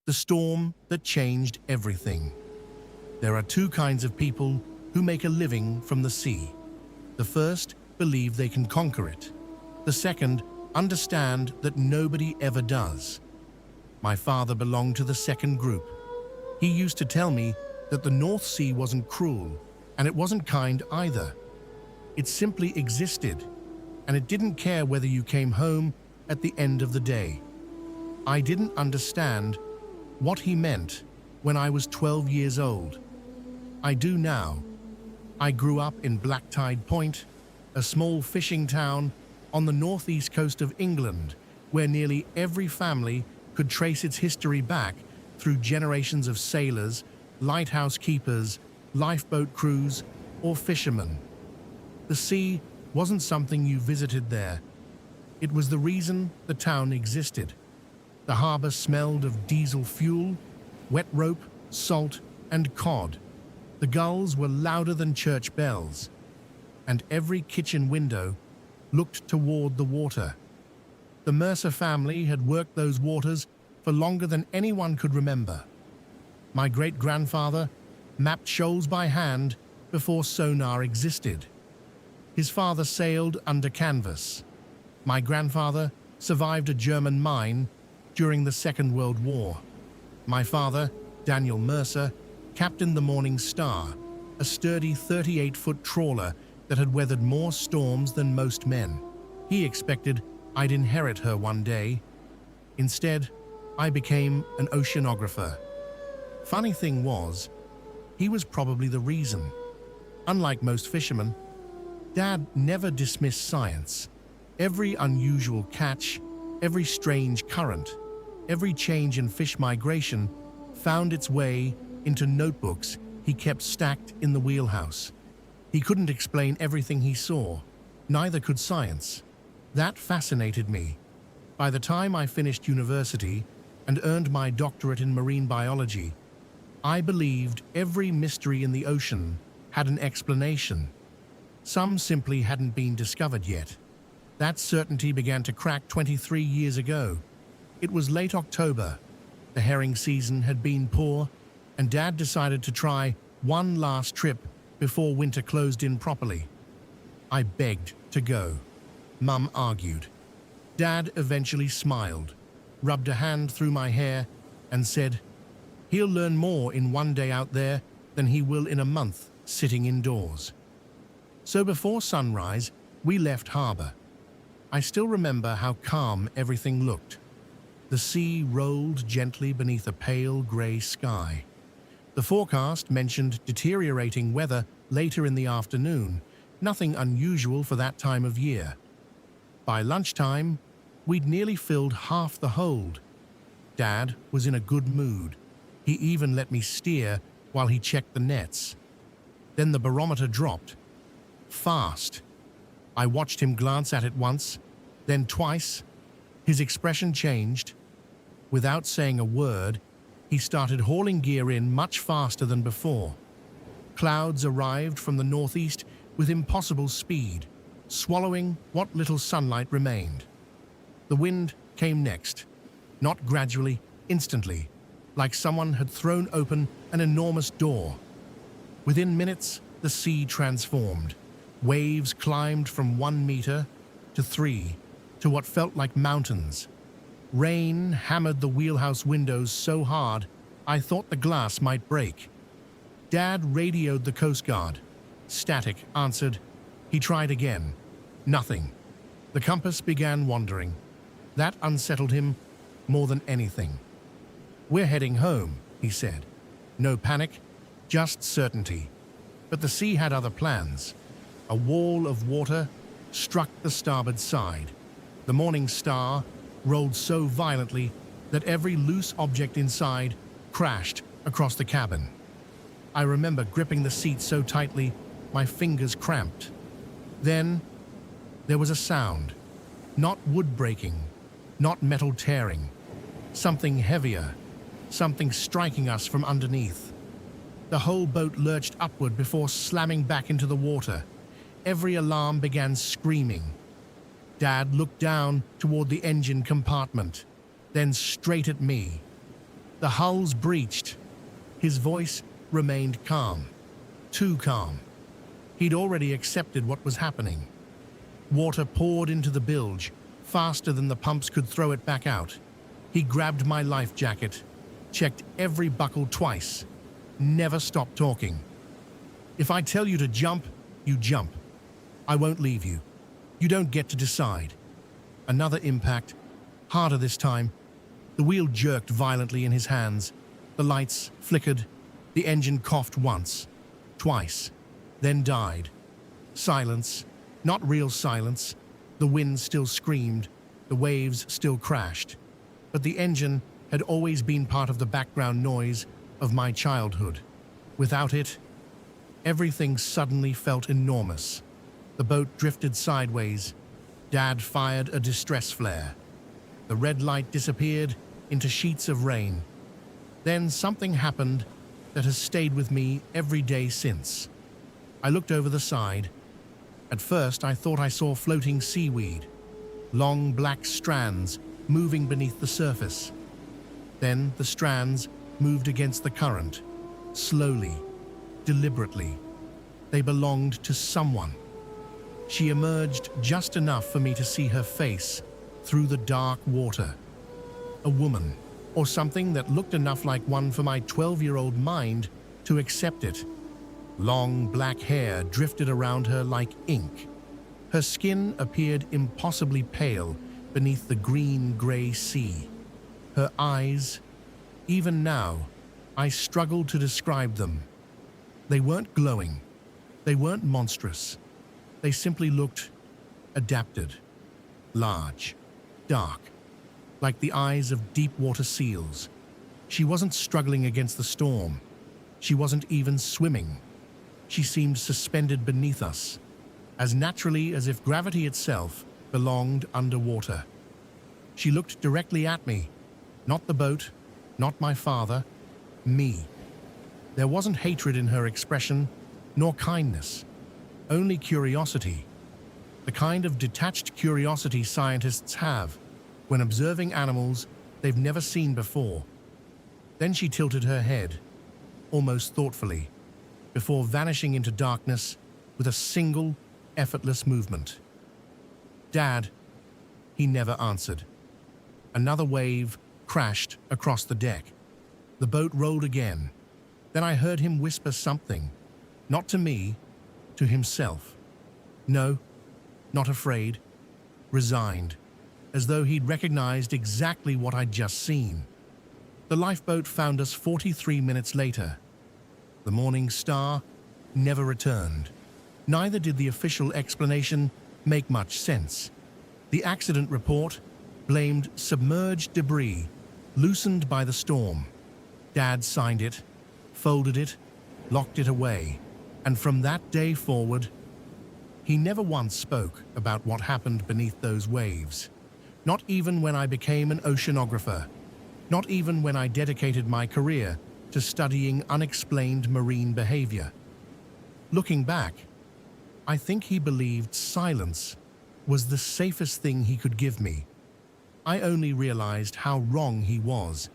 The storm that changed everything. There are two kinds of people who make a living from the sea. The first believe they can conquer it. The second understand that nobody ever does. My father belonged to the second group. He used to tell me that the North Sea wasn't cruel, and it wasn't kind either. It simply existed, and it didn't care whether you came home at the end of the day. I didn't understand what he meant when I was 12 years old. I do now. I grew up in Black Tide Point, a small fishing town on the northeast coast of England, where nearly every family could trace its history back through generations of sailors, lighthouse keepers, lifeboat crews, or fishermen. The sea wasn't something you visited there. It was the reason the town existed. The harbor smelled of diesel fuel, wet rope, salt, and cod. The gulls were louder than church bells, and every kitchen window looked toward the water. The Mercer family had worked those waters for longer than anyone could remember. My great-grandfather mapped shoals by hand before sonar existed. His father sailed under canvas. My grandfather survived a German mine during the Second World War. My father, Daniel Mercer, captained the Morning Star, a sturdy 38-foot trawler that had weathered more storms than most men. He expected I'd inherit her one day. Instead, I became an oceanographer. Funny thing was, he was probably the reason. Unlike most fishermen, Dad never dismissed science. Every unusual catch, every strange current, every change in fish migration found its way into notebooks he kept stacked in the wheelhouse. He couldn't explain everything he saw, neither could science. That fascinated me. By the time I finished university and earned my doctorate in marine biology, I believed every mystery in the ocean had an explanation. Some simply hadn't been discovered yet. That certainty began to crack 23 years ago. It was late October. The herring season had been poor, and Dad decided to try one last trip before winter closed in properly. I begged to go. Mum argued. Dad eventually smiled, rubbed a hand through my hair, and said, "He'll learn more in one day out there than he will in a month sitting indoors." So before sunrise, we left harbor. I still remember how calm everything looked. The sea rolled gently beneath a pale gray sky. The forecast mentioned deteriorating weather later in the afternoon, nothing unusual for that time of year. By lunchtime, we'd nearly filled half the hold. Dad was in a good mood. He even let me steer while he checked the nets. Then the barometer dropped. Fast. I watched him glance at it once, then twice. His expression changed. Without saying a word, he started hauling gear in much faster than before. Clouds arrived from the northeast with impossible speed, swallowing what little sunlight remained. The wind came next, not gradually, instantly, like someone had thrown open an enormous door. Within minutes, the sea transformed. Waves climbed from 1 meter to 3, to what felt like mountains. Rain hammered the wheelhouse windows so hard, I thought the glass might break. Dad radioed the Coast Guard. Static answered. He tried again. Nothing. The compass began wandering. That unsettled him more than anything. "We're heading home," he said. No panic, just certainty. But the sea had other plans. A wall of water struck the starboard side. The Morning Star rolled so violently that every loose object inside crashed across the cabin. I remember gripping the seat so tightly, my fingers cramped. Then there was a sound. Not wood breaking, not metal tearing. Something heavier, something striking us from underneath. The whole boat lurched upward before slamming back into the water. Every alarm began screaming. Dad looked down toward the engine compartment, then straight at me. The hull's breached. His voice remained calm. Too calm. He'd already accepted what was happening. Water poured into the bilge, faster than the pumps could throw it back out. He grabbed my life jacket, checked every buckle twice, never stopped talking. If I tell you to jump, you jump. I won't leave you. You don't get to decide. Another impact, harder this time. The wheel jerked violently in his hands. The lights flickered. The engine coughed once, twice, then died. Silence, not real silence. The wind still screamed. The waves still crashed. But the engine had always been part of the background noise of my childhood. Without it, everything suddenly felt enormous. The boat drifted sideways. Dad fired a distress flare. The red light disappeared into sheets of rain. Then something happened that has stayed with me every day since. I looked over the side. At first, I thought I saw floating seaweed, long black strands moving beneath the surface. Then the strands moved against the current, slowly, deliberately. They belonged to someone. She emerged just enough for me to see her face through the dark water. A woman, or something that looked enough like one for my 12-year-old mind to accept it. Long black hair drifted around her like ink. Her skin appeared impossibly pale beneath the green-gray sea. Her eyes, even now, I struggled to describe them. They weren't glowing. They weren't monstrous. They simply looked adapted, large, dark, like the eyes of deep-water seals. She wasn't struggling against the storm. She wasn't even swimming. She seemed suspended beneath us, as naturally as if gravity itself belonged underwater. She looked directly at me, not the boat, not my father, me. There wasn't hatred in her expression, nor kindness, only curiosity, the kind of detached curiosity scientists have when observing animals they've never seen before. Then she tilted her head, almost thoughtfully, before vanishing into darkness with a single, effortless movement. "Dad," he never answered. Another wave crashed across the deck. The boat rolled again. Then I heard him whisper something, not to me, to himself. No, not afraid, resigned, as though he'd recognized exactly what I'd just seen. The lifeboat found us 43 minutes later. The Morning Star never returned. Neither did the official explanation make much sense. The accident report blamed submerged debris loosened by the storm. Dad signed it, folded it, locked it away, and from that day forward, he never once spoke about what happened beneath those waves. Not even when I became an oceanographer. Not even when I dedicated my career to studying unexplained marine behavior. Looking back, I think he believed silence was the safest thing he could give me. I only realized how wrong he was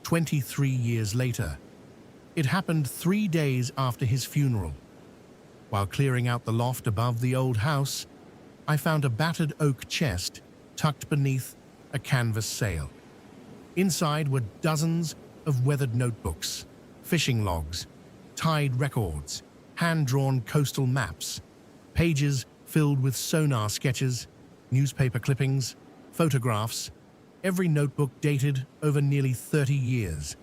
23 years later. It happened 3 days after his funeral. While clearing out the loft above the old house, I found a battered oak chest tucked beneath a canvas sail. Inside were dozens of weathered notebooks, fishing logs, tide records, hand-drawn coastal maps, pages filled with sonar sketches, newspaper clippings, photographs, every notebook dated over nearly 30 years.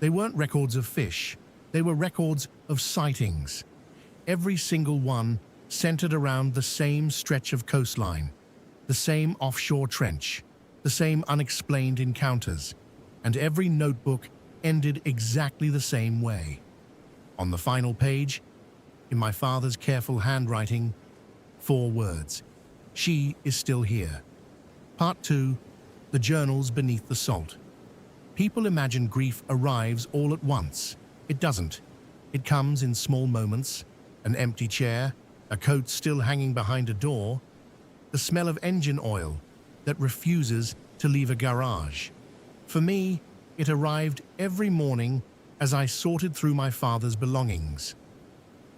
They weren't records of fish, they were records of sightings. Every single one centered around the same stretch of coastline, the same offshore trench, the same unexplained encounters, and every notebook ended exactly the same way. On the final page, in my father's careful handwriting, 4 words: "She is still here." Part 2, the journals beneath the salt. People imagine grief arrives all at once. It doesn't. It comes in small moments: an empty chair, a coat still hanging behind a door, the smell of engine oil that refuses to leave a garage. For me, It arrived every morning as I sorted through my father's belongings.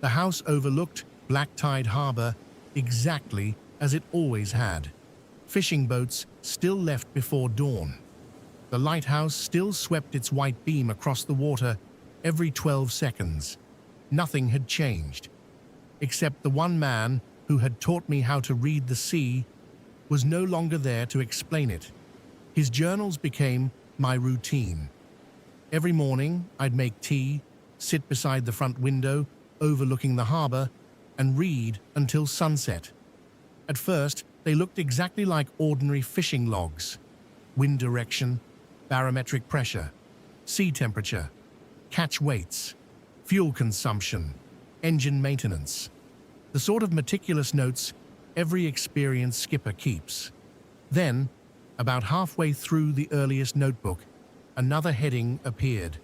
The house overlooked Black Tide Harbor exactly as it always had. Fishing boats still left before dawn. The lighthouse still swept its white beam across the water every 12 seconds. Nothing had changed, except the one man who had taught me how to read the sea was no longer there to explain it. His journals became my routine. Every morning, I'd make tea, sit beside the front window overlooking the harbor, and read until sunset. At first, they looked exactly like ordinary fishing logs. Wind direction, barometric pressure, sea temperature, catch weights, fuel consumption, engine maintenance. The sort of meticulous notes every experienced skipper keeps. Then, about halfway through the earliest notebook, another heading appeared.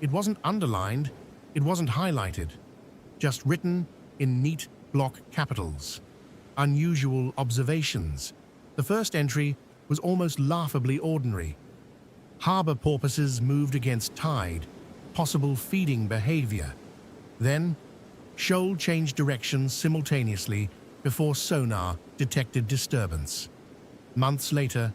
It wasn't underlined, it wasn't highlighted, just written in neat block capitals. Unusual observations. The first entry was almost laughably ordinary. Harbor porpoises moved against tide, possible feeding behavior. Then, shoal changed direction simultaneously before sonar detected disturbance. Months later,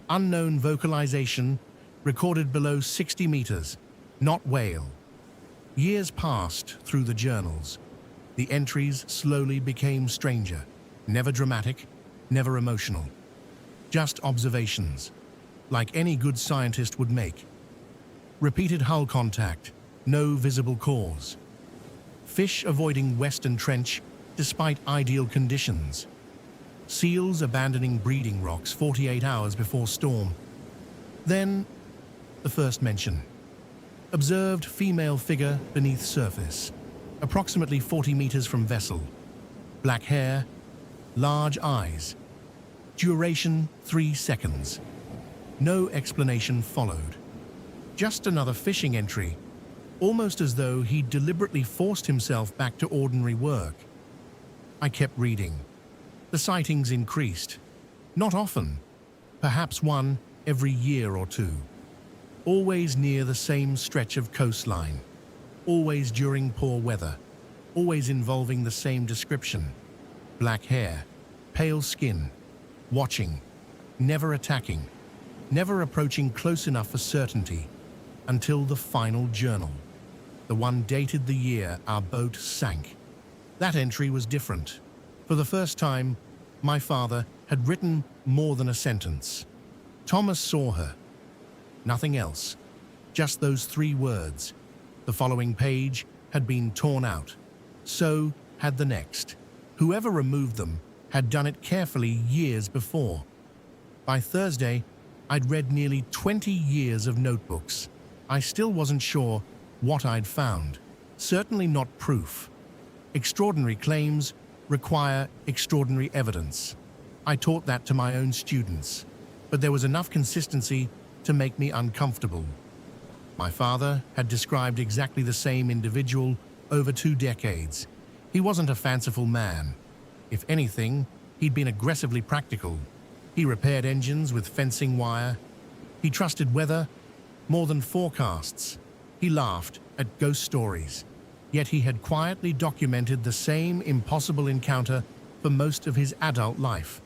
unknown vocalization recorded below 60 meters, not whale. Years passed through the journals. The entries slowly became stranger, never dramatic, never emotional. Just observations, like any good scientist would make. Repeated hull contact, no visible cause. Fish avoiding Western Trench despite ideal conditions. Seals abandoning breeding rocks 48 hours before storm. Then, the first mention. Observed female figure beneath surface, approximately 40 meters from vessel. Black hair, large eyes. Duration 3 seconds. No explanation followed. Just another fishing entry, almost as though he deliberately forced himself back to ordinary work. I kept reading. The sightings increased. Not often, perhaps one every year or two. Always near the same stretch of coastline. Always during poor weather. Always involving the same description. Black hair, pale skin, watching, never attacking, never approaching close enough for certainty, until the final journal. The one dated the year our boat sank. That entry was different. For the first time, my father had written more than a sentence. Thomas saw her. Nothing else. Just those 3 words. The following page had been torn out. So had the next. Whoever removed them had done it carefully years before. By Thursday, I'd read nearly 20 years of notebooks. I still wasn't sure what I'd found. Certainly not proof. Extraordinary claims require extraordinary evidence. I taught that to my own students, but there was enough consistency to make me uncomfortable. My father had described exactly the same individual over 2 decades. He wasn't a fanciful man. If anything, he'd been aggressively practical. He repaired engines with fencing wire. He trusted weather more than forecasts. He laughed at ghost stories. Yet he had quietly documented the same impossible encounter for most of his adult life.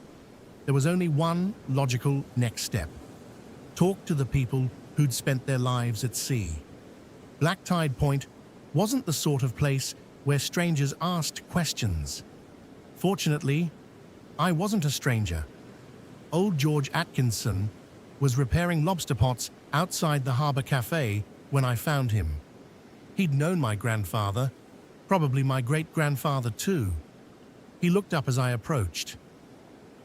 There was only one logical next step. Talk to the people who'd spent their lives at sea. Black Tide Point wasn't the sort of place where strangers asked questions. Fortunately, I wasn't a stranger. Old George Atkinson was repairing lobster pots outside the harbor cafe when I found him. He'd known my grandfather, probably my great-grandfather too. He looked up as I approached.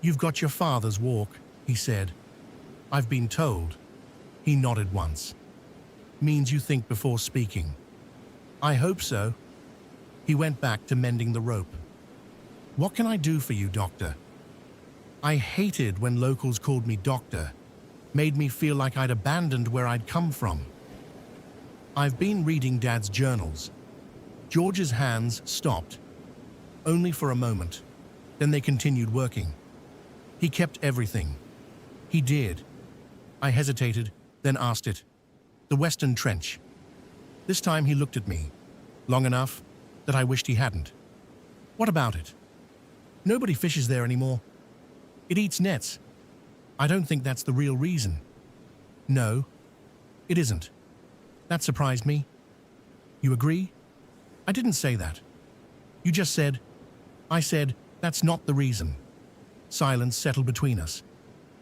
"You've got your father's walk," he said. "I've been told." He nodded once. "Means you think before speaking." "I hope so." He went back to mending the rope. "What can I do for you, Doctor?" I hated when locals called me Doctor. Made me feel like I'd abandoned where I'd come from. "I've been reading Dad's journals." George's hands stopped, only for a moment. Then they continued working. "He kept everything." "He did." I hesitated, then asked it. The Western Trench. This time he looked at me, long enough that I wished he hadn't. What about it? Nobody fishes there anymore. It eats nets. I don't think that's the real reason. No, it isn't. That surprised me. You agree? I didn't say that. You just said, I said, that's not the reason. Silence settled between us.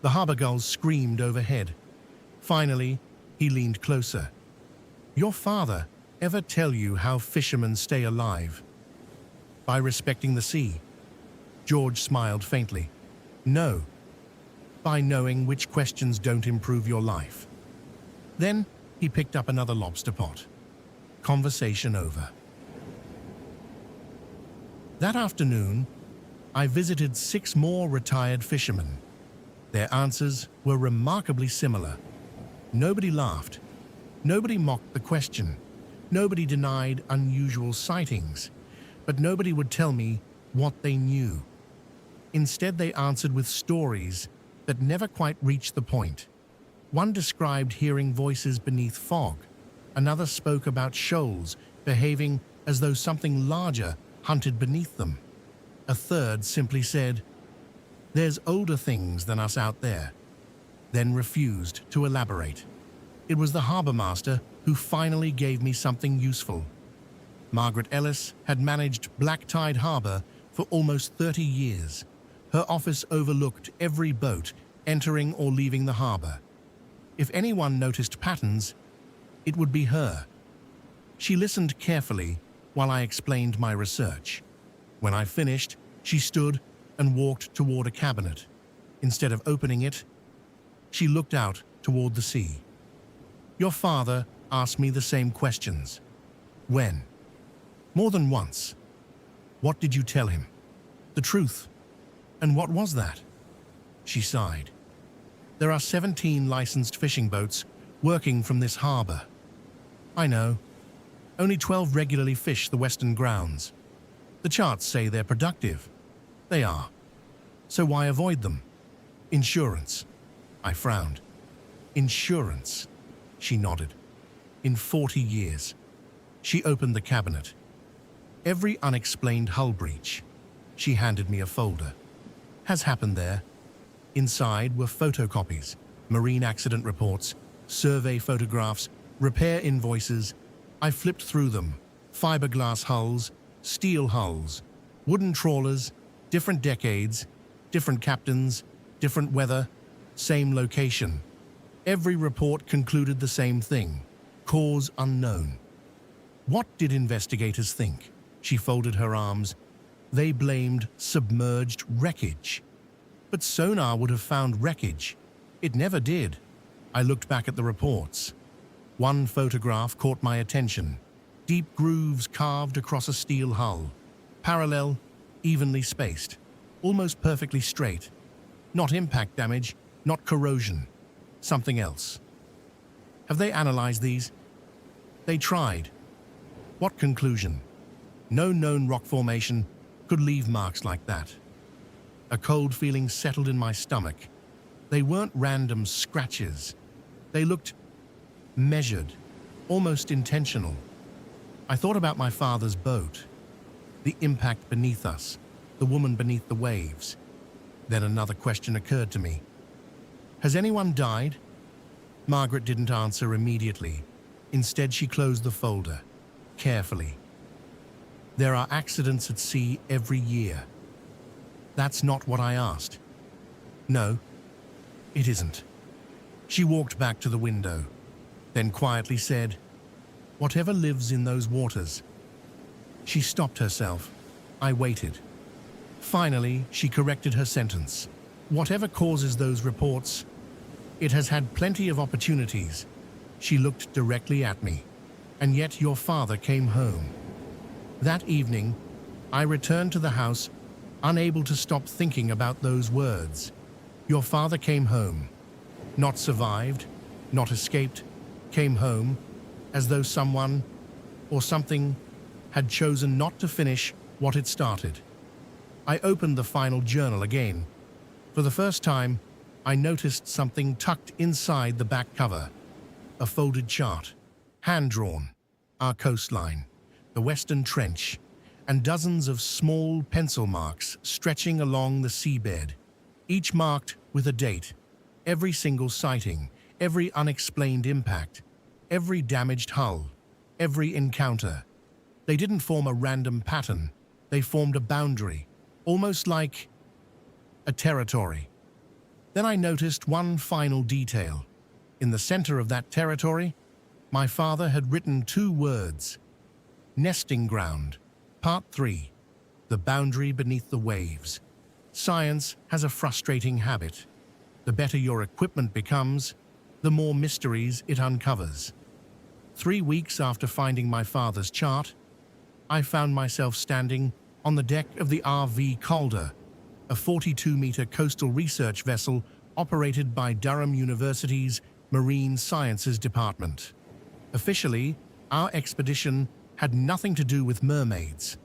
The harbor gulls screamed overhead. Finally, he leaned closer. Your father ever tell you how fishermen stay alive? By respecting the sea. George smiled faintly. No. By knowing which questions don't improve your life. Then he picked up another lobster pot. Conversation over. That afternoon, I visited 6 more retired fishermen. Their answers were remarkably similar. Nobody laughed. Nobody mocked the question. Nobody denied unusual sightings. But nobody would tell me what they knew. Instead, they answered with stories that never quite reached the point. One described hearing voices beneath fog. Another spoke about shoals behaving as though something larger hunted beneath them. A third simply said, "There's older things than us out there," then refused to elaborate. It was the harbor master who finally gave me something useful. Margaret Ellis had managed Black Tide Harbor for almost 30 years. Her office overlooked every boat entering or leaving the harbor. If anyone noticed patterns, it would be her. She listened carefully while I explained my research. When I finished, she stood and walked toward a cabinet. Instead of opening it, she looked out toward the sea. Your father asked me the same questions. When? More than once. What did you tell him? The truth. And what was that? She sighed. There are 17 licensed fishing boats working from this harbor. I know. Only 12 regularly fish the western grounds. The charts say they're productive. They are. So why avoid them? Insurance. I frowned. Insurance. She nodded. In 40 years. She opened the cabinet. Every unexplained hull breach. She handed me a folder. Has happened there. Inside were photocopies, marine accident reports, survey photographs, repair invoices. I flipped through them. Fiberglass hulls, steel hulls, wooden trawlers, different decades, different captains, different weather, same location. Every report concluded the same thing. Cause unknown. What did investigators think? She folded her arms. They blamed submerged wreckage. But sonar would have found wreckage. It never did. I looked back at the reports. One photograph caught my attention. Deep grooves carved across a steel hull. Parallel, evenly spaced. Almost perfectly straight. Not impact damage, not corrosion. Something else. Have they analyzed these? They tried. What conclusion? No known rock formation could leave marks like that. A cold feeling settled in my stomach. They weren't random scratches. They looked measured, almost intentional. I thought about my father's boat, the impact beneath us, the woman beneath the waves. Then another question occurred to me. Has anyone died? Margaret didn't answer immediately. Instead, she closed the folder, carefully. There are accidents at sea every year. That's not what I asked. No, it isn't. She walked back to the window, then quietly said, "Whatever lives in those waters." She stopped herself. I waited. Finally, she corrected her sentence. "Whatever causes those reports, it has had plenty of opportunities." She looked directly at me. "And yet your father came home." That evening, I returned to the house, unable to stop thinking about those words. Your father came home. Not survived, not escaped, came home, as though someone or something had chosen not to finish what it started. I opened the final journal again. For the first time, I noticed something tucked inside the back cover. a folded chart, hand-drawn, our coastline, the Western Trench, and dozens of small pencil marks stretching along the seabed, each marked with a date. Every single sighting, every unexplained impact, every damaged hull, every encounter. They didn't form a random pattern, they formed a boundary, almost like a territory. Then I noticed one final detail. In the center of that territory, my father had written 2 words: nesting ground. Part 3. The boundary beneath the waves. Science has a frustrating habit. The better your equipment becomes, the more mysteries it uncovers. 3 weeks after finding my father's chart, I found myself standing on the deck of the RV Calder, a 42-meter coastal research vessel operated by Durham University's Marine Sciences Department. Officially, our expedition had nothing to do with mermaids.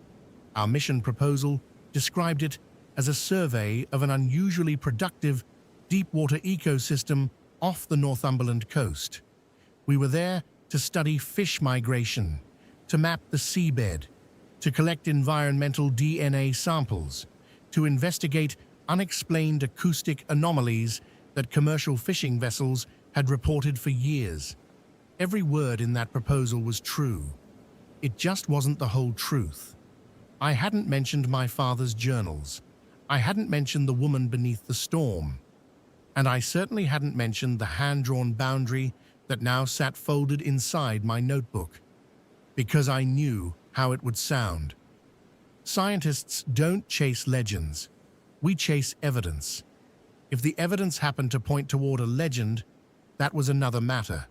Our mission proposal described it as a survey of an unusually productive deep-water ecosystem off the Northumberland coast. We were there to study fish migration, to map the seabed, to collect environmental DNA samples, to investigate unexplained acoustic anomalies that commercial fishing vessels had reported for years. Every word in that proposal was true. It just wasn't the whole truth. I hadn't mentioned my father's journals. I hadn't mentioned the woman beneath the storm. And I certainly hadn't mentioned the hand-drawn boundary that now sat folded inside my notebook. Because I knew how it would sound. Scientists don't chase legends. We chase evidence. If the evidence happened to point toward a legend, that was another matter.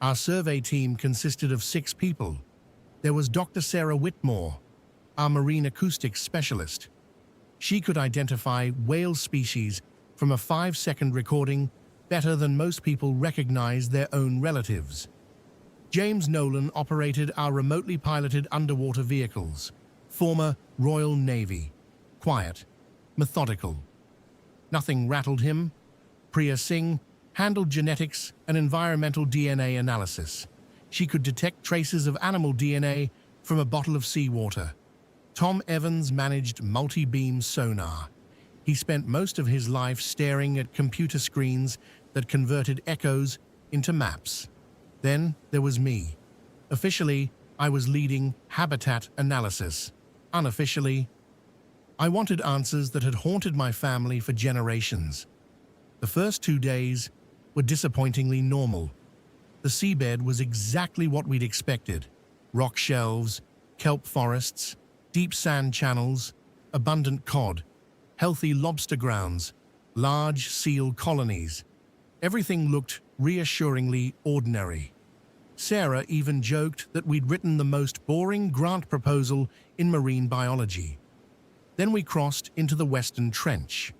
Our survey team consisted of 6 people. There was Dr. Sarah Whitmore, our marine acoustics specialist. She could identify whale species from a 5-second recording better than most people recognize their own relatives. James Nolan operated our remotely piloted underwater vehicles, former Royal Navy, quiet, methodical. Nothing rattled him. Priya Singh handled genetics and environmental DNA analysis. She could detect traces of animal DNA from a bottle of seawater. Tom Evans managed multi-beam sonar. He spent most of his life staring at computer screens that converted echoes into maps. Then there was me. Officially, I was leading habitat analysis. Unofficially, I wanted answers that had haunted my family for generations. The first 2 days were disappointingly normal. The seabed was exactly what we'd expected. Rock shelves, kelp forests, deep sand channels, abundant cod, healthy lobster grounds, large seal colonies. Everything looked reassuringly ordinary. Sarah even joked that we'd written the most boring grant proposal in marine biology. Then we crossed into the Western Trench.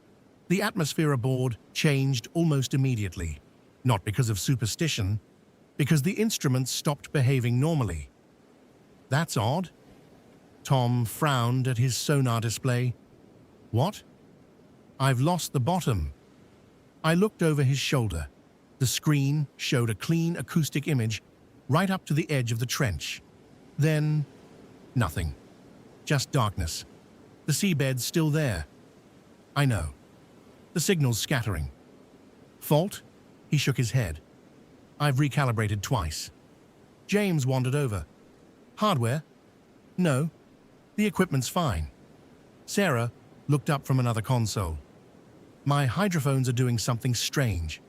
The atmosphere aboard changed almost immediately, not because of superstition, because the instruments stopped behaving normally. That's odd. Tom frowned at his sonar display. What? I've lost the bottom. I looked over his shoulder. The screen showed a clean acoustic image right up to the edge of the trench. Then, nothing. Just darkness. The seabed's still there. I know. The signal's scattering. Fault? He shook his head. I've recalibrated twice. James wandered over. Hardware? No. The equipment's fine. Sarah looked up from another console. My hydrophones are doing something strange.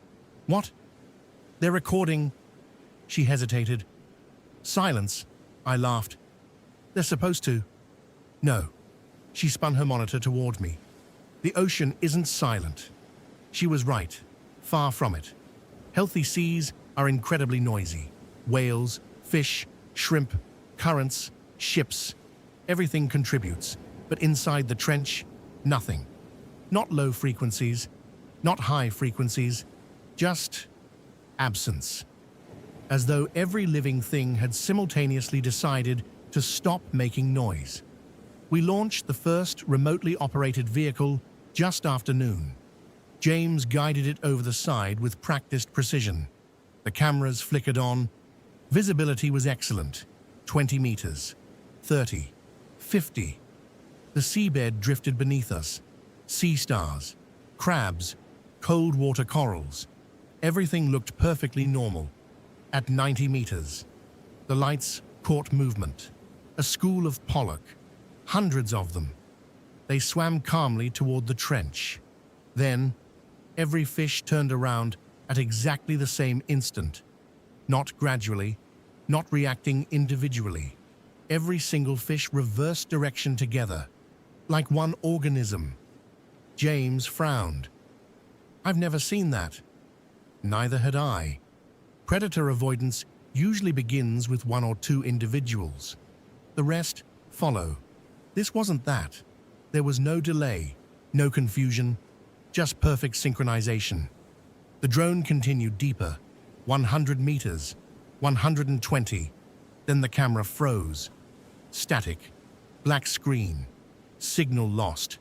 What? They're recording. She hesitated. Silence. I laughed. They're supposed to. No. She spun her monitor toward me. The ocean isn't silent. She was right. Far from it. Healthy seas are incredibly noisy. Whales, fish, shrimp, currents, ships. Everything contributes. But inside the trench, nothing. Not low frequencies, not high frequencies, just absence. As though every living thing had simultaneously decided to stop making noise. We launched the first remotely operated vehicle just after noon. James guided it over the side with practiced precision. The cameras flickered on. Visibility was excellent. 20 meters, 30, 50. The seabed drifted beneath us. Sea stars, crabs, cold water corals. Everything looked perfectly normal. At 90 meters, the lights caught movement. A school of pollock, hundreds of them. They swam calmly toward the trench. Then, every fish turned around at exactly the same instant. Not gradually, not reacting individually. Every single fish reversed direction together, like one organism. James frowned. I've never seen that. Neither had I. Predator avoidance usually begins with one or two individuals. The rest follow. This wasn't that. There was no delay, no confusion, just perfect synchronization. The drone continued deeper, 100 meters, 120. Then the camera froze. Static, black screen, signal lost.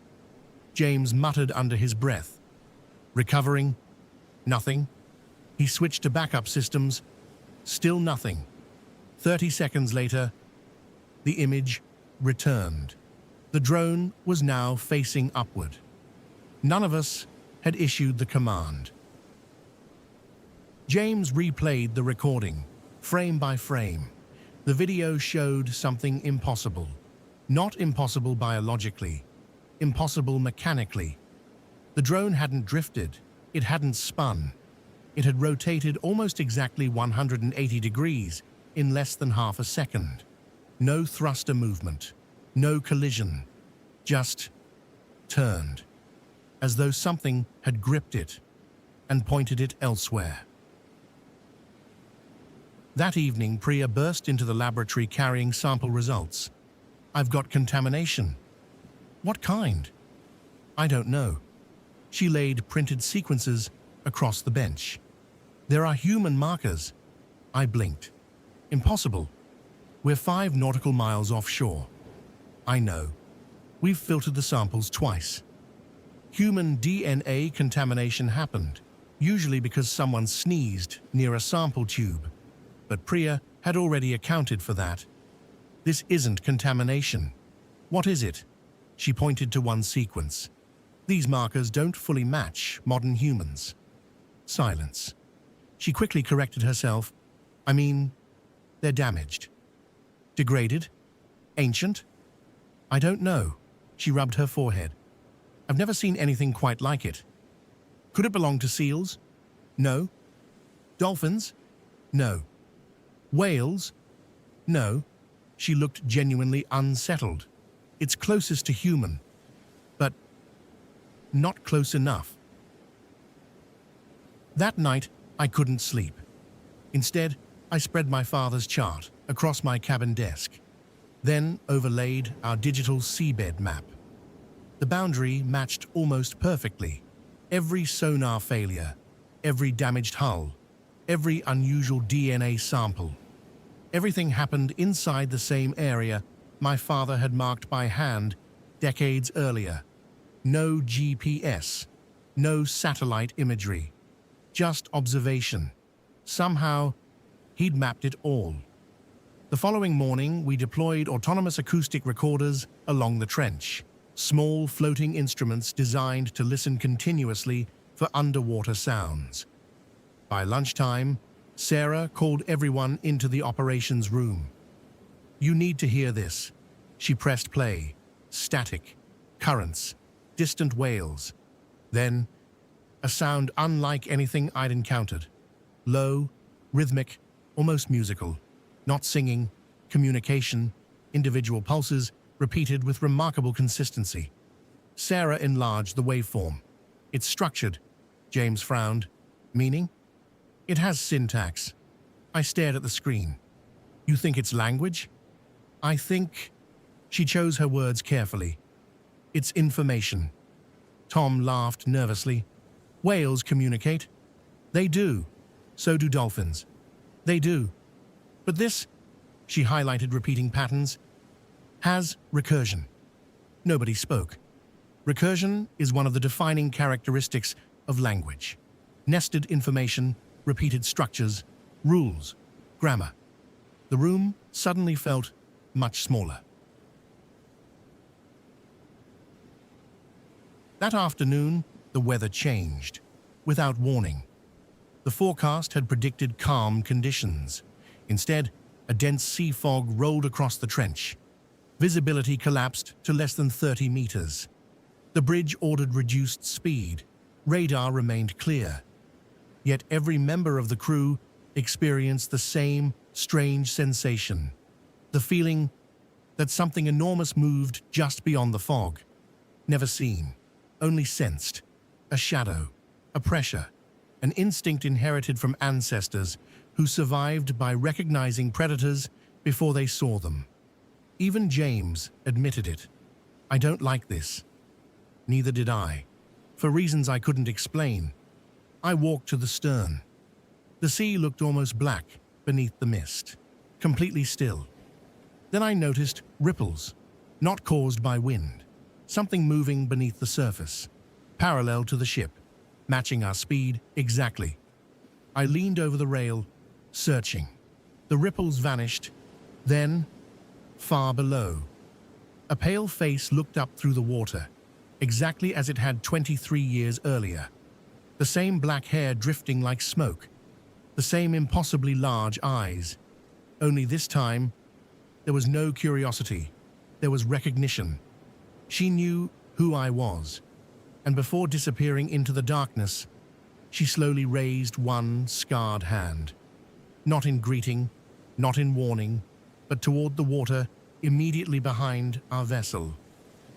James muttered under his breath. Recovering? Nothing. He switched to backup systems. Still nothing. 30 seconds later, the image returned. The drone was now facing upward. None of us had issued the command. James replayed the recording, frame by frame. The video showed something impossible. Not impossible biologically, impossible mechanically. The drone hadn't drifted, it hadn't spun. It had rotated almost exactly 180 degrees in less than half a second. No thruster movement, no collision, just turned, as though something had gripped it and pointed it elsewhere. That evening, Priya burst into the laboratory carrying sample results. I've got contamination. What kind? I don't know. She laid printed sequences across the bench. There are human markers. I blinked. Impossible. We're 5 nautical miles offshore. I know. We've filtered the samples twice. Human DNA contamination happened, usually because someone sneezed near a sample tube. But Priya had already accounted for that. This isn't contamination. What is it? She pointed to one sequence. These markers don't fully match modern humans. Silence. She quickly corrected herself. I mean, they're damaged. Degraded? Ancient? I don't know. She rubbed her forehead. I've never seen anything quite like it. Could it belong to seals? No. Dolphins? No. Whales? No. She looked genuinely unsettled. It's closest to human, but not close enough. That night, I couldn't sleep. Instead, I spread my father's chart across my cabin desk, then overlaid our digital seabed map. The boundary matched almost perfectly. Every sonar failure, every damaged hull, every unusual DNA sample. Everything happened inside the same area my father had marked by hand decades earlier. No GPS, no satellite imagery, just observation. Somehow, he'd mapped it all. The following morning, we deployed autonomous acoustic recorders along the trench, small floating instruments designed to listen continuously for underwater sounds. By lunchtime, Sarah called everyone into the operations room. You need to hear this. She pressed play. Static, currents, distant wails. Then, a sound unlike anything I'd encountered. Low, rhythmic, almost musical. Not singing, communication, individual pulses, repeated with remarkable consistency. Sarah enlarged the waveform. It's structured. James frowned. Meaning? It has syntax. I stared at the screen. You think it's language? I think... She chose her words carefully. It's information. Tom laughed nervously. Whales communicate. They do. So do dolphins. They do. But this, she highlighted repeating patterns, has recursion. Nobody spoke. Recursion is one of the defining characteristics of language. Nested information, repeated structures, rules, grammar. The room suddenly felt much smaller. That afternoon, the weather changed, without warning. The forecast had predicted calm conditions. Instead, a dense sea fog rolled across the trench. Visibility collapsed to less than 30 meters. The bridge ordered reduced speed. Radar remained clear. Yet every member of the crew experienced the same strange sensation. The feeling that something enormous moved just beyond the fog. Never seen, only sensed. A shadow, a pressure, an instinct inherited from ancestors who survived by recognizing predators before they saw them. Even James admitted it. I don't like this. Neither did I. For reasons I couldn't explain. I walked to the stern. The sea looked almost black beneath the mist, completely still. Then I noticed ripples, not caused by wind. Something moving beneath the surface, parallel to the ship, matching our speed exactly. I leaned over the rail, searching. The ripples vanished. Then, far below, a pale face looked up through the water, exactly as it had 23 years earlier. The same black hair drifting like smoke, the same impossibly large eyes. Only this time, there was no curiosity, there was recognition. She knew who I was, and before disappearing into the darkness, she slowly raised one scarred hand. Not in greeting, not in warning, but toward the water immediately behind our vessel,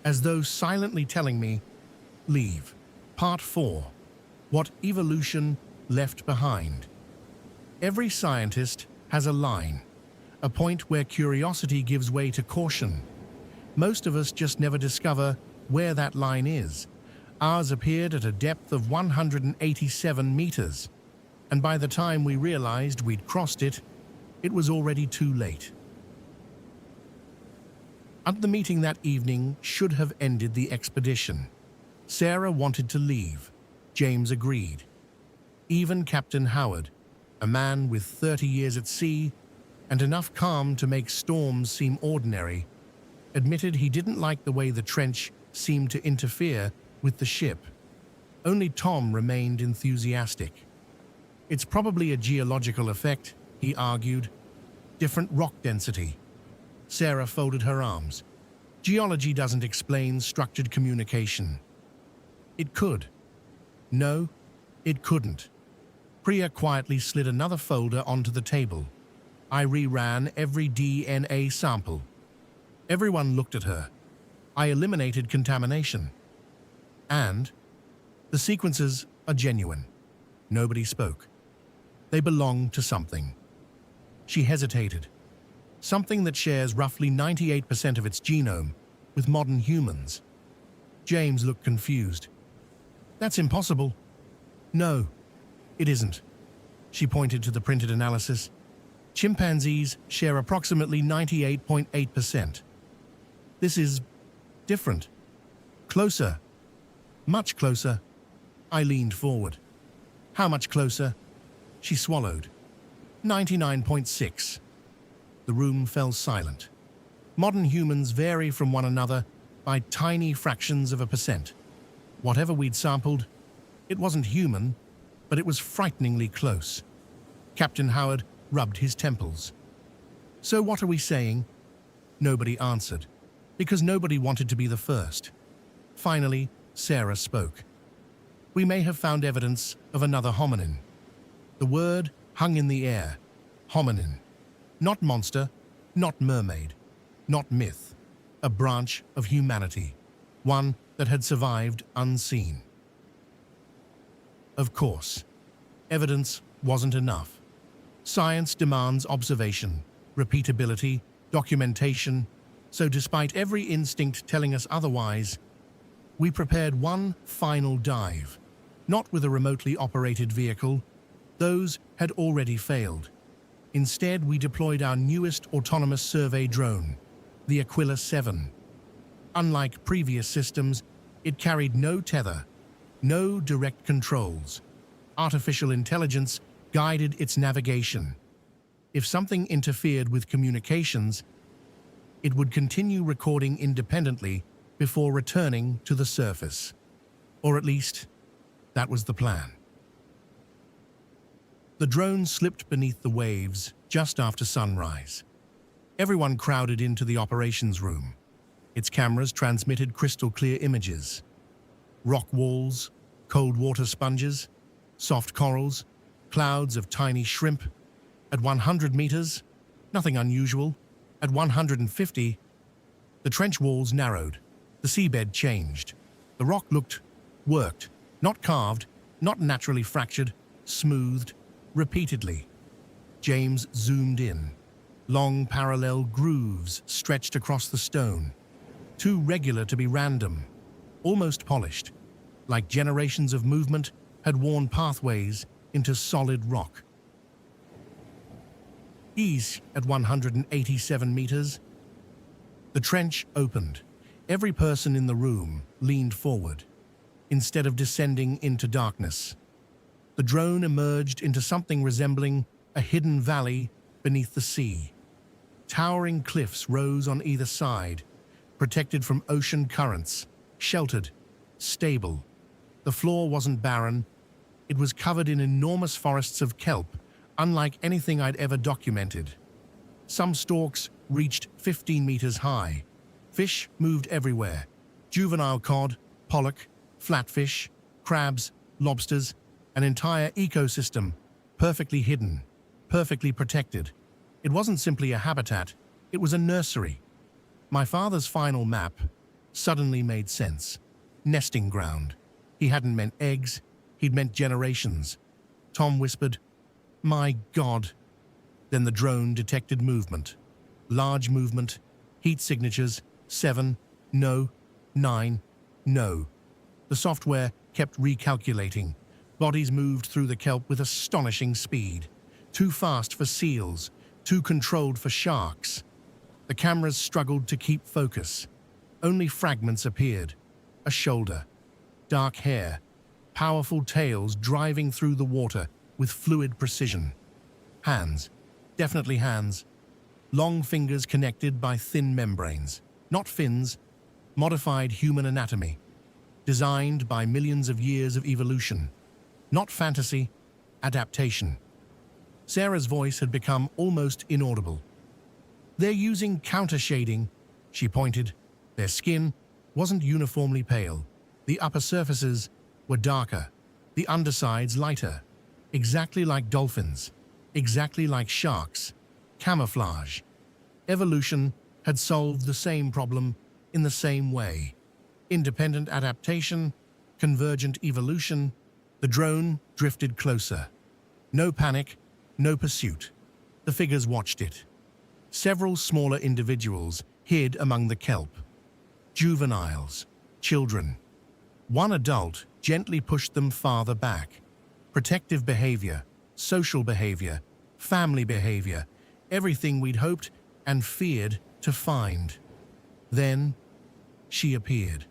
as though silently telling me, leave. Part 4. What evolution left behind. Every scientist has a line, a point where curiosity gives way to caution. Most of us just never discover where that line is. Ours appeared at a depth of 187 meters, and by the time we realized we'd crossed it, it was already too late. The meeting that evening should have ended the expedition. Sarah wanted to leave. James agreed. Even Captain Howard, a man with 30 years at sea and enough calm to make storms seem ordinary, admitted he didn't like the way the trench seemed to interfere with the ship. Only Tom remained enthusiastic. It's probably a geological effect, he argued. Different rock density. Sarah folded her arms. Geology doesn't explain structured communication. It could. No, it couldn't. Priya quietly slid another folder onto the table. I reran every DNA sample. Everyone looked at her. I eliminated contamination. And the sequences are genuine. Nobody spoke. They belong to something. She hesitated. Something that shares roughly 98% of its genome with modern humans. James looked confused. That's impossible. No, it isn't. She pointed to the printed analysis. Chimpanzees share approximately 98.8%. This is different. Closer. Much closer. I leaned forward. How much closer? She swallowed. 99.6. The room fell silent. Modern humans vary from one another by tiny fractions of a percent. Whatever we'd sampled, it wasn't human, but it was frighteningly close. Captain Howard rubbed his temples. So what are we saying? Nobody answered, because nobody wanted to be the first. Finally, Sarah spoke. We may have found evidence of another hominin. The word hung in the air. Hominin. Not monster, not mermaid, not myth. A branch of humanity. One that had survived unseen. Of course, evidence wasn't enough. Science demands observation, repeatability, documentation, so despite every instinct telling us otherwise, we prepared one final dive, not with a remotely operated vehicle. Those had already failed. Instead, we deployed our newest autonomous survey drone, the Aquila 7. Unlike previous systems, it carried no tether, no direct controls. Artificial intelligence guided its navigation. If something interfered with communications, it would continue recording independently before returning to the surface. Or at least, that was the plan. The drone slipped beneath the waves just after sunrise. Everyone crowded into the operations room. Its cameras transmitted crystal-clear images. Rock walls, cold water sponges, soft corals, clouds of tiny shrimp. At 100 meters, nothing unusual. At 150, the trench walls narrowed. The seabed changed. The rock looked worked, not carved, not naturally fractured, smoothed, repeatedly. James zoomed in. Long parallel grooves stretched across the stone, too regular to be random, almost polished, like generations of movement had worn pathways into solid rock. East at 187 meters, the trench opened. Every person in the room leaned forward. Instead of descending into darkness, the drone emerged into something resembling a hidden valley beneath the sea. Towering cliffs rose on either side, protected from ocean currents, sheltered, stable. The floor wasn't barren. It was covered in enormous forests of kelp, unlike anything I'd ever documented. Some stalks reached 15 meters high. Fish moved everywhere. Juvenile cod, pollock, flatfish, crabs, lobsters, an entire ecosystem, perfectly hidden, perfectly protected. It wasn't simply a habitat, it was a nursery. My father's final map suddenly made sense. Nesting ground. He hadn't meant eggs, he'd meant generations. Tom whispered, "My God." Then the drone detected movement. Large movement, heat signatures, 7, no, 9, no. The software kept recalculating. Bodies moved through the kelp with astonishing speed. Too fast for seals, too controlled for sharks. The cameras struggled to keep focus. Only fragments appeared. A shoulder, dark hair, powerful tails driving through the water with fluid precision. Hands, definitely hands. Long fingers connected by thin membranes. Not fins, modified human anatomy. Designed by millions of years of evolution. Not fantasy, adaptation. Sarah's voice had become almost inaudible. "They're using counter-shading," she pointed. Their skin wasn't uniformly pale. The upper surfaces were darker, the undersides lighter. Exactly like dolphins, exactly like sharks. Camouflage. Evolution had solved the same problem in the same way. Independent adaptation, convergent evolution. The drone drifted closer. No panic, no pursuit. The figures watched it. Several smaller individuals hid among the kelp. Juveniles, children. One adult gently pushed them farther back. Protective behavior, social behavior, family behavior, everything we'd hoped and feared to find. Then, she appeared.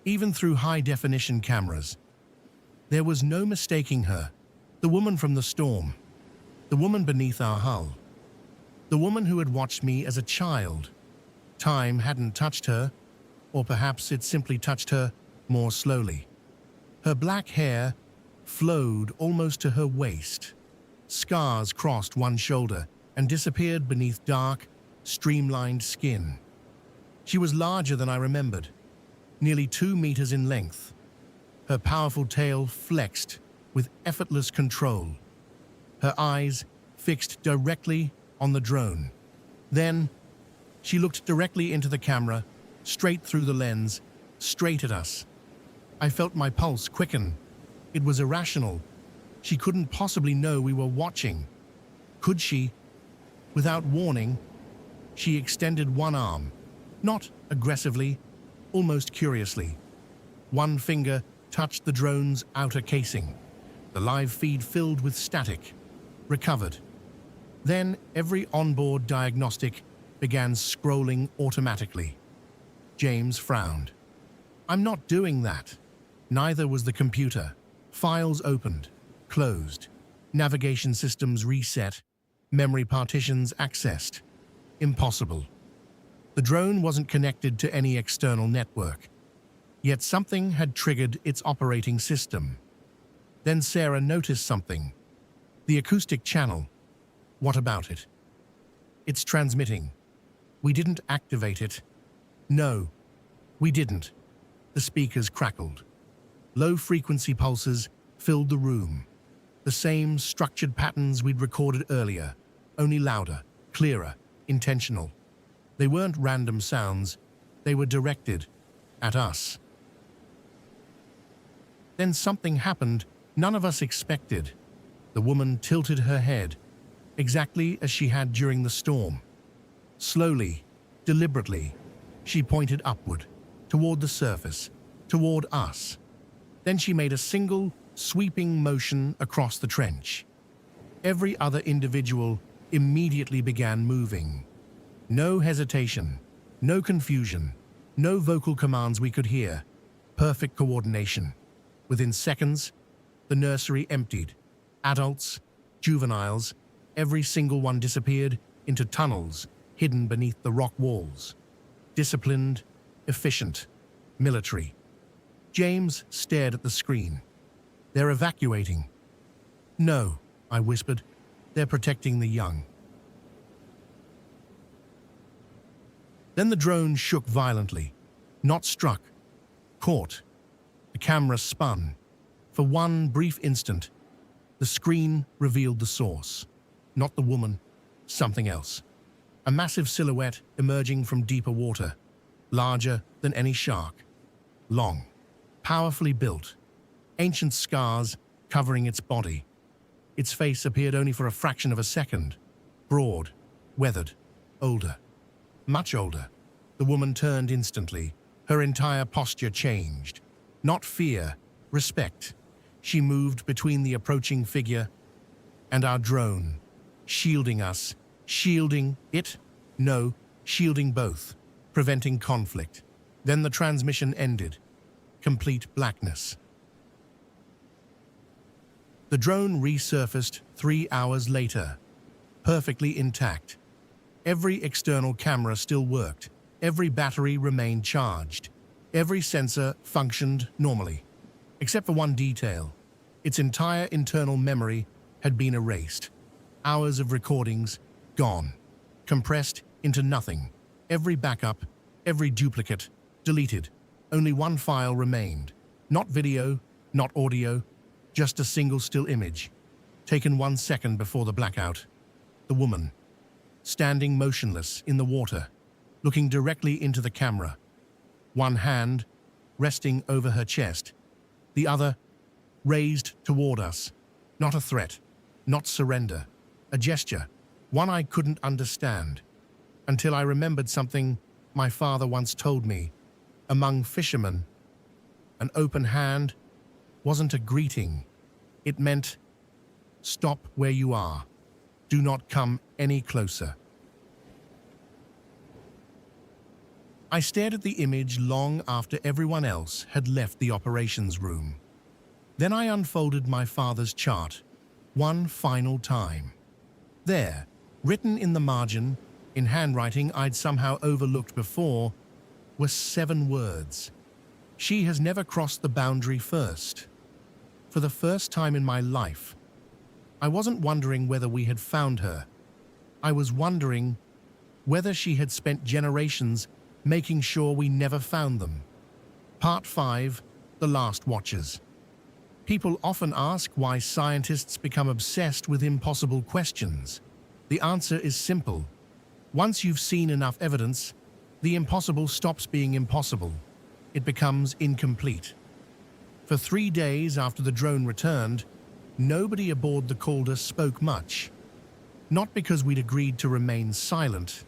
Even through high-definition cameras, there was no mistaking her. The woman from the storm. The woman beneath our hull. The woman who had watched me as a child. Time hadn't touched her, or perhaps it simply touched her more slowly. Her black hair flowed almost to her waist. Scars crossed one shoulder and disappeared beneath dark, streamlined skin. She was larger than I remembered, nearly 2 meters in length. Her powerful tail flexed with effortless control. Her eyes fixed directly on the drone. Then, she looked directly into the camera, straight through the lens, straight at us. I felt my pulse quicken. It was irrational. She couldn't possibly know we were watching. Could she? Without warning, she extended one arm, not aggressively, almost curiously. One finger touched the drone's outer casing. The live feed filled with static, recovered. Then every onboard diagnostic began scrolling automatically. James frowned. "I'm not doing that." Neither was the computer. Files opened, closed, navigation systems reset, memory partitions accessed. Impossible. The drone wasn't connected to any external network, yet something had triggered its operating system. Then Sarah noticed something. The acoustic channel. What about it? It's transmitting. We didn't activate it. No, we didn't. The speakers crackled. Low-frequency pulses filled the room. The same structured patterns we'd recorded earlier, only louder, clearer, intentional. They weren't random sounds. They were directed at us. Then something happened none of us expected. The woman tilted her head, exactly as she had during the storm. Slowly, deliberately, she pointed upward, toward the surface, toward us. Then she made a single, sweeping motion across the trench. Every other individual immediately began moving. No hesitation, no confusion, no vocal commands we could hear. Perfect coordination. Within seconds, the nursery emptied. Adults, juveniles, every single one disappeared into tunnels hidden beneath the rock walls. Disciplined, efficient, military. James stared at the screen. They're evacuating. No, I whispered. They're protecting the young. Then the drone shook violently. Not struck. Caught. The camera spun. For one brief instant, the screen revealed the source. Not the woman, something else. A massive silhouette emerging from deeper water. Larger than any shark. Long. Powerfully built. Ancient scars covering its body. Its face appeared only for a fraction of a second. Broad, weathered, older. Much older. The woman turned instantly. Her entire posture changed. Not fear, respect. She moved between the approaching figure and our drone, shielding us. Shielding it? No, shielding both, preventing conflict. Then the transmission ended. Complete blackness. The drone resurfaced 3 hours later, perfectly intact. Every external camera still worked. Every battery remained charged. Every sensor functioned normally. Except for one detail. Its entire internal memory had been erased. Hours of recordings gone. Compressed into nothing. Every backup, every duplicate, deleted. Only one file remained. Not video, not audio, just a single still image. Taken 1 second before the blackout. The woman, standing motionless in the water, looking directly into the camera. One hand resting over her chest. The other raised toward us. Not a threat, not surrender. A gesture, one I couldn't understand. Until I remembered something my father once told me. Among fishermen, an open hand wasn't a greeting. It meant, stop where you are. Do not come any closer. I stared at the image long after everyone else had left the operations room. Then I unfolded my father's chart, one final time. There, written in the margin, in handwriting I'd somehow overlooked before, were 7 words. She has never crossed the boundary first. For the first time in my life, I wasn't wondering whether we had found her. I was wondering whether she had spent generations making sure we never found them. Part 5, The Last Watchers. People often ask why scientists become obsessed with impossible questions. The answer is simple. Once you've seen enough evidence, the impossible stops being impossible. It becomes incomplete. For 3 days after the drone returned, nobody aboard the Calder spoke much. Not because we'd agreed to remain silent,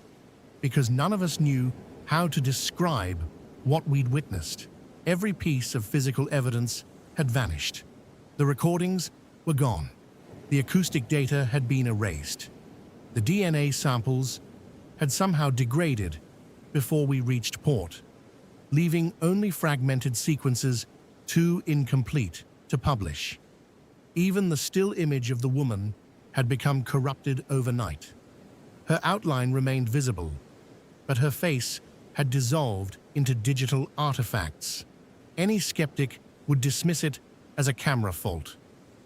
because none of us knew how to describe what we'd witnessed. Every piece of physical evidence had vanished. The recordings were gone. The acoustic data had been erased. The DNA samples had somehow degraded before we reached port, leaving only fragmented sequences too incomplete to publish. Even the still image of the woman had become corrupted overnight. Her outline remained visible, but her face had dissolved into digital artifacts. Any skeptic would dismiss it as a camera fault.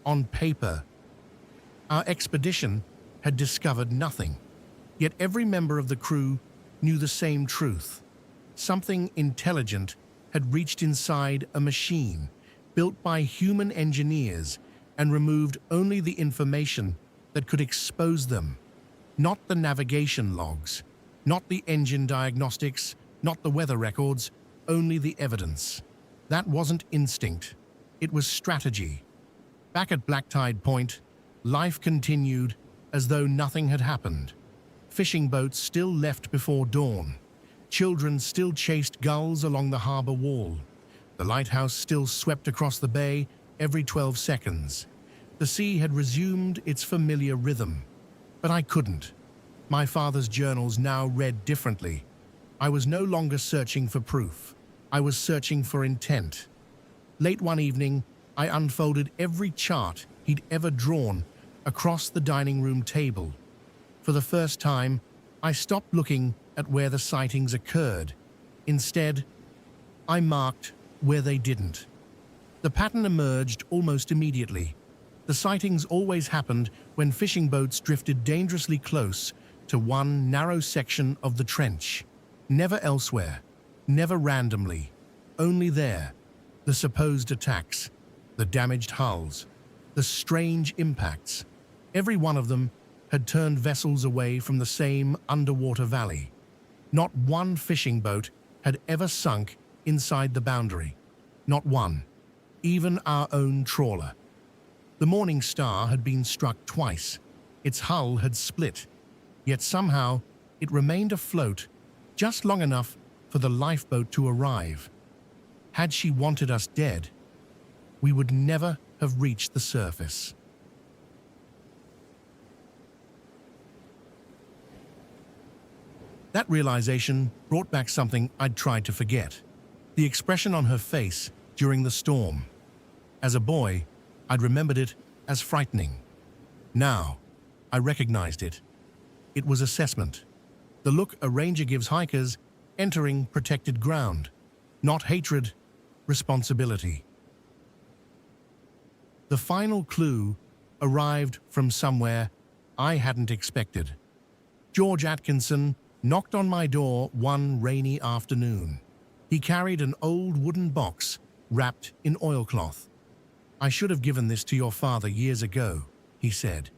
On paper, our expedition had discovered nothing. Yet every member of the crew knew the same truth. Something intelligent had reached inside a machine built by human engineers and removed only the information that could expose them. Not the navigation logs, not the engine diagnostics, not the weather records, only the evidence. That wasn't instinct, it was strategy. Back at Black Tide Point, life continued as though nothing had happened. Fishing boats still left before dawn. Children still chased gulls along the harbor wall. The lighthouse still swept across the bay every 12 seconds. The sea had resumed its familiar rhythm. But I couldn't. My father's journals now read differently. I was no longer searching for proof. I was searching for intent. Late one evening, I unfolded every chart he'd ever drawn across the dining room table. For the first time, I stopped looking at where the sightings occurred. Instead, I marked where they didn't. The pattern emerged almost immediately. The sightings always happened when fishing boats drifted dangerously close to one narrow section of the trench. Never elsewhere, never randomly, only there. The supposed attacks, the damaged hulls, the strange impacts. Every one of them had turned vessels away from the same underwater valley. Not one fishing boat had ever sunk inside the boundary. Not one. Even our own trawler. The Morning Star had been struck twice. Its hull had split. Yet somehow it remained afloat just long enough for the lifeboat to arrive. Had she wanted us dead, we would never have reached the surface. That realization brought back something I'd tried to forget. The expression on her face during the storm. As a boy, I'd remembered it as frightening. Now, I recognized it. It was assessment. The look a ranger gives hikers entering protected ground. Not hatred, responsibility. The final clue arrived from somewhere I hadn't expected. George Atkinson knocked on my door one rainy afternoon. He carried an old wooden box wrapped in oilcloth. "I should have given this to your father years ago," he said.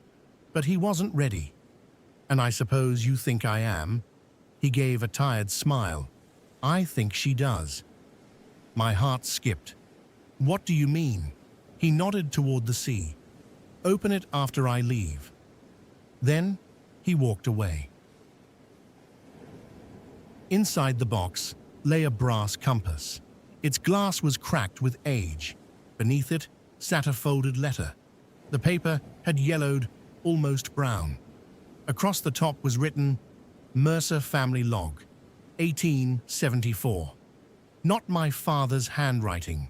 "But he wasn't ready. And I suppose you think I am?" He gave a tired smile. "I think she does." My heart skipped. "What do you mean?" He nodded toward the sea. "Open it after I leave." Then he walked away. Inside the box lay a brass compass. Its glass was cracked with age. Beneath it sat a folded letter. The paper had yellowed, almost brown. Across the top was written, "Mercer Family Log, 1874. Not my father's handwriting,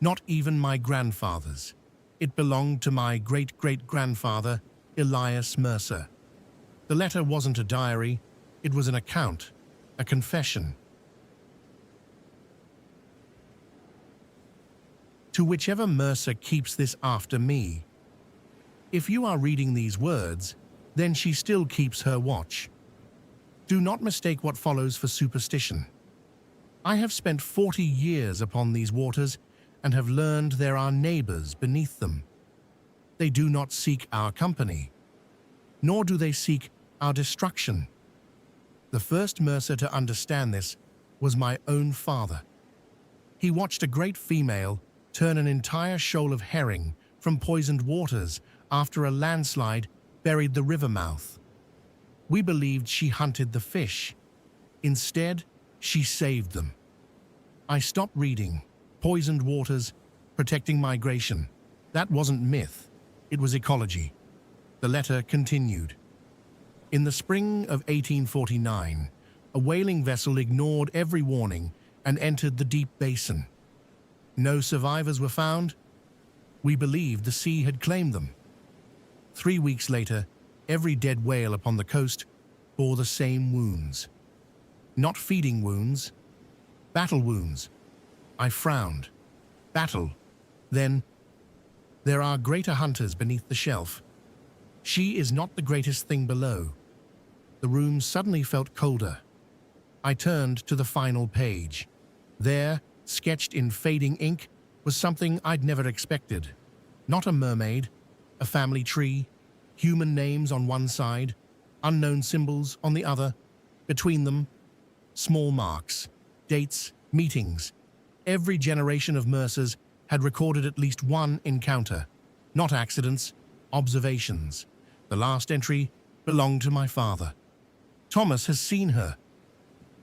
not even my grandfather's. It belonged to my great-great-grandfather, Elias Mercer. The letter wasn't a diary, it was an account, a confession. To whichever Mercer keeps this after me, if you are reading these words, then she still keeps her watch. Do not mistake what follows for superstition. I have spent 40 years upon these waters and have learned there are neighbors beneath them. They do not seek our company, nor do they seek our destruction. The first Mercer to understand this was my own father. He watched a great female turn an entire shoal of herring from poisoned waters after a landslide buried the river mouth. We believed she hunted the fish. Instead, she saved them. I stopped reading. Poisoned waters, protecting migration. That wasn't myth. It was ecology. The letter continued. In the spring of 1849, a whaling vessel ignored every warning and entered the deep basin. No survivors were found. We believed the sea had claimed them. 3 weeks later, every dead whale upon the coast bore the same wounds. Not feeding wounds, battle wounds. I frowned. Battle. Then, there are greater hunters beneath the shelf. She is not the greatest thing below. The room suddenly felt colder. I turned to the final page. There, sketched in fading ink, was something I'd never expected. Not a mermaid, a family tree, human names on one side, unknown symbols on the other. Between them, small marks, dates, meetings. Every generation of Mercers had recorded at least one encounter. Not accidents, observations. The last entry belonged to my father. Thomas has seen her.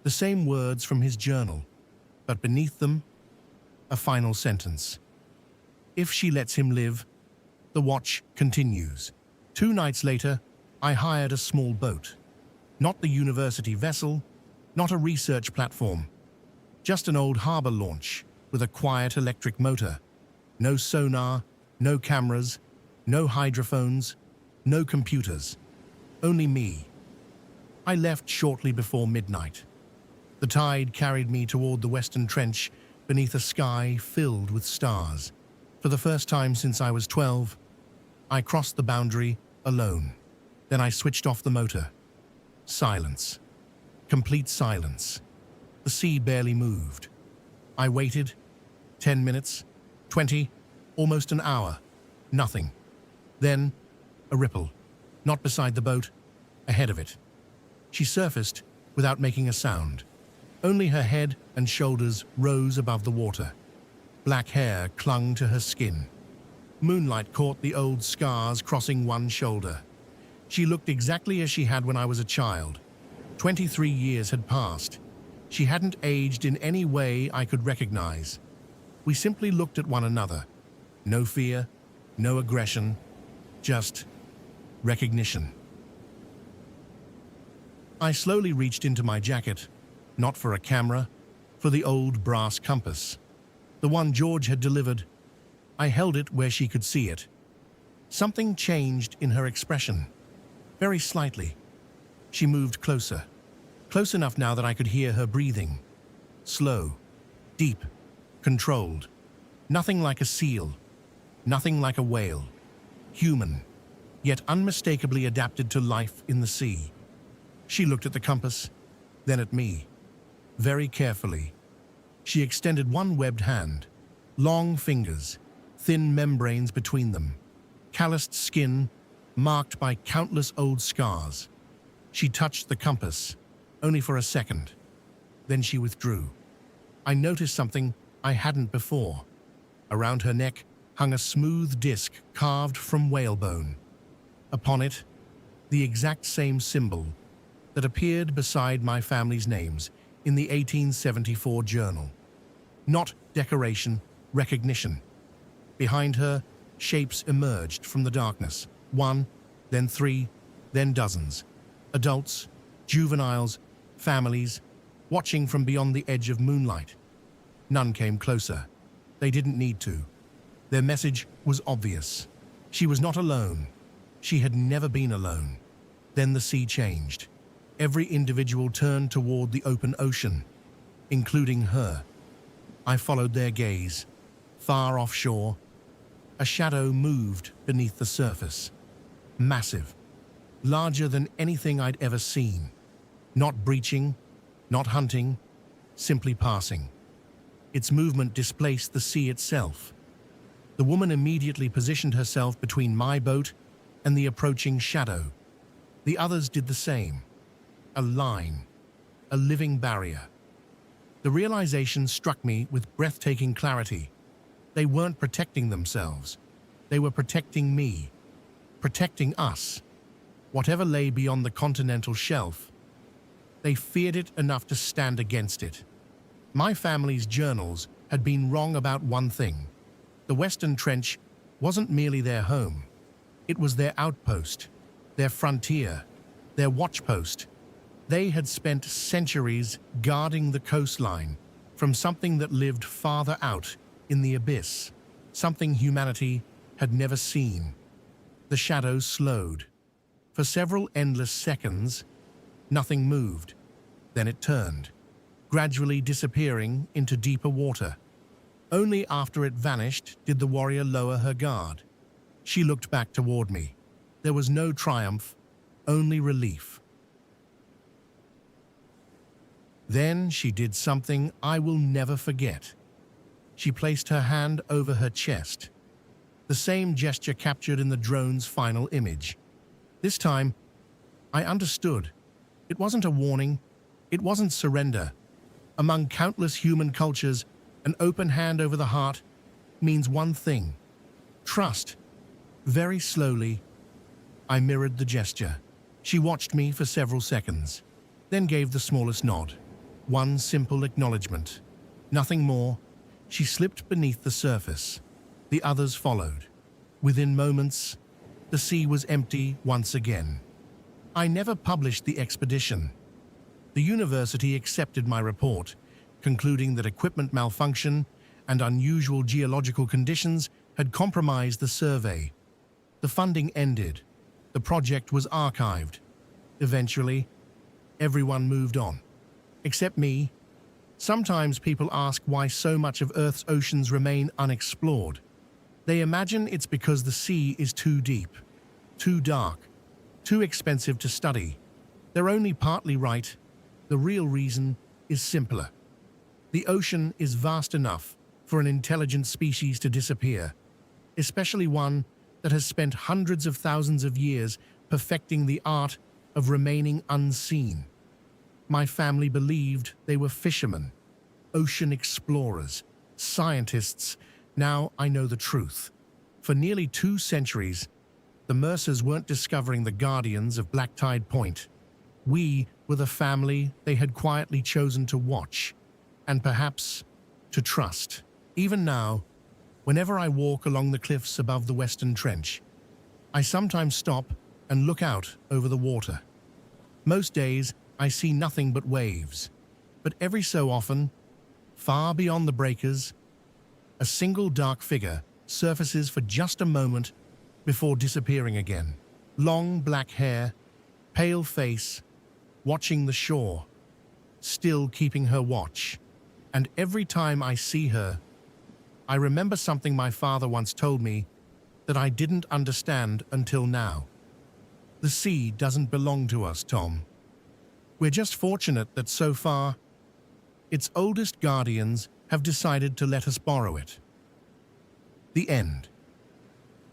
The same words from his journal, but beneath them, a final sentence. If she lets him live, the watch continues. 2 nights later, I hired a small boat. Not the university vessel, not a research platform. Just an old harbor launch with a quiet electric motor. No sonar, no cameras, no hydrophones, no computers. Only me. I left shortly before midnight. The tide carried me toward the western trench beneath a sky filled with stars. For the first time since I was 12, I crossed the boundary alone. Then I switched off the motor. Silence. Complete silence. The sea barely moved. I waited. 10 minutes, 20, almost an hour. Nothing. Then, a ripple. Not beside the boat, ahead of it. She surfaced without making a sound. Only her head and shoulders rose above the water. Black hair clung to her skin. Moonlight caught the old scars crossing one shoulder. She looked exactly as she had when I was a child. 23 years had passed. She hadn't aged in any way I could recognize. We simply looked at one another. No fear, no aggression, just recognition. I slowly reached into my jacket, not for a camera, for the old brass compass. The one George had delivered. I held it where she could see it. Something changed in her expression. Very slightly. She moved closer. Close enough now that I could hear her breathing. Slow, deep, controlled. Nothing like a seal. Nothing like a whale. Human, yet unmistakably adapted to life in the sea. She looked at the compass, then at me. Very carefully. She extended one webbed hand. Long fingers, thin membranes between them. Calloused skin, marked by countless old scars. She touched the compass, only for a second. Then she withdrew. I noticed something I hadn't before. Around her neck hung a smooth disc carved from whalebone. Upon it, the exact same symbol that appeared beside my family's names in the 1874 journal. Not decoration, recognition. Behind her, shapes emerged from the darkness. 1, then 3, then dozens. Adults, juveniles, families, watching from beyond the edge of moonlight. None came closer. They didn't need to. Their message was obvious. She was not alone. She had never been alone. Then the sea changed. Every individual turned toward the open ocean, including her. I followed their gaze. Far offshore, a shadow moved beneath the surface. Massive. Larger than anything I'd ever seen. Not breaching, not hunting, simply passing. Its movement displaced the sea itself. The woman immediately positioned herself between my boat and the approaching shadow. The others did the same. A line, a living barrier. The realization struck me with breathtaking clarity. They weren't protecting themselves. They were protecting me, protecting us. Whatever lay beyond the continental shelf, they feared it enough to stand against it. My family's journals had been wrong about one thing. The Western Trench wasn't merely their home. It was their outpost, their frontier, their watchpost. They had spent centuries guarding the coastline from something that lived farther out in the abyss, something humanity had never seen. The shadows slowed. For several endless seconds, nothing moved. Then it turned, gradually disappearing into deeper water. Only after it vanished did the warrior lower her guard. She looked back toward me. There was no triumph, only relief. Then she did something I will never forget. She placed her hand over her chest, the same gesture captured in the drone's final image. This time, I understood. It wasn't a warning. It wasn't surrender. Among countless human cultures, an open hand over the heart means one thing: trust. Very slowly, I mirrored the gesture. She watched me for several seconds, then gave the smallest nod. One simple acknowledgement. Nothing more. She slipped beneath the surface. The others followed. Within moments, the sea was empty once again. I never published the expedition. The university accepted my report, concluding that equipment malfunction and unusual geological conditions had compromised the survey. The funding ended. The project was archived. Eventually, everyone moved on. Except me. Sometimes people ask why so much of Earth's oceans remain unexplored. They imagine it's because the sea is too deep, too dark, too expensive to study. They're only partly right. The real reason is simpler. The ocean is vast enough for an intelligent species to disappear, especially one that has spent hundreds of thousands of years perfecting the art of remaining unseen. My family believed they were fishermen, ocean explorers, scientists. Now I know the truth. For nearly 2 centuries, the Mercers weren't discovering the guardians of Black Tide Point. We were the family they had quietly chosen to watch, and perhaps to trust. Even now, whenever I walk along the cliffs above the Western Trench, I sometimes stop and look out over the water. Most days, I see nothing but waves, but every so often, far beyond the breakers, a single dark figure surfaces for just a moment before disappearing again. Long black hair, pale face, watching the shore, still keeping her watch. And every time I see her, I remember something my father once told me that I didn't understand until now. The sea doesn't belong to us, Tom. We're just fortunate that so far, its oldest guardians have decided to let us borrow it. The end.